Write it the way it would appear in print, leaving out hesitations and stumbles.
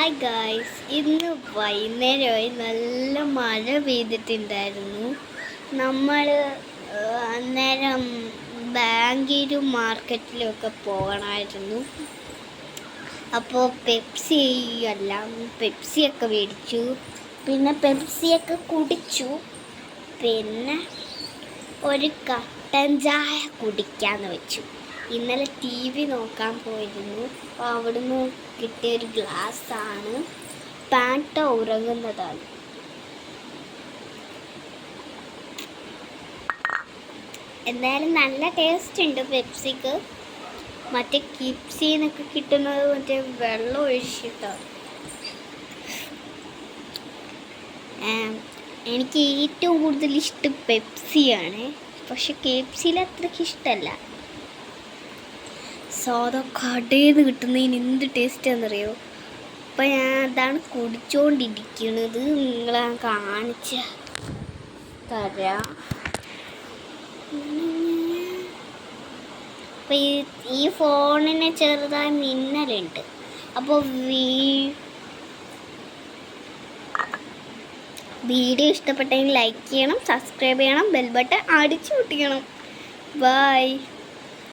Hi guys, ഇന്ന് വൈകുന്നേരമായി നല്ല മഴ പെയ്തിട്ടുണ്ടായിരുന്നു. നമ്മൾ അന്നേരം ബാങ്കിലും മാർക്കറ്റിലും ഒക്കെ പോകണമായിരുന്നു. അപ്പോൾ പെപ്സിയൊക്കെ മേടിച്ചു. പിന്നെ പെപ്സിയൊക്കെ കുടിച്ചു. പിന്നെ ഒരു കട്ടൻ ചായ കുടിക്കാമെന്ന് വെച്ചു. ഇന്നലെ ടി വി നോക്കാൻ പോയിരുന്നു. അപ്പോൾ അവിടുന്ന് കിട്ടിയൊരു ഗ്ലാസ്സാണ്. പാൻറ്റ ഉറങ്ങുന്നതാണ്. എന്തായാലും നല്ല ടേസ്റ്റ് ഉണ്ട് പെപ്സിക്ക്. മറ്റേ കിപ്സിന്നൊക്കെ കിട്ടുന്നത് മറ്റേ വെള്ളം ഒഴിച്ചിട്ടാണ്. എനിക്ക് ഏറ്റവും കൂടുതൽ ഇഷ്ടം പെപ്സിയാണ്. പക്ഷെ KFCയിൽ അത്രയ്ക്ക് ഇഷ്ടമല്ല. സാധാ കടയിൽ നിന്ന് കിട്ടുന്നതിന് എന്ത് ടേസ്റ്റാണെന്നറിയോ? അപ്പം ഞാൻ അതാണ് കുടിച്ചുകൊണ്ടിരിക്കുന്നത്. നിങ്ങളെ കാണിച്ച് തരാം. അപ്പം ഈ ഫോണിന് ചെറുതായി മിന്നലുണ്ട്. അപ്പോൾ വീഡിയോ ഇഷ്ടപ്പെട്ടെങ്കിൽ ലൈക്ക് ചെയ്യണം, സബ്സ്ക്രൈബ് ചെയ്യണം, ബെൽ ബട്ടൺ അടിച്ചു പൊട്ടിക്കണം. ബൈ.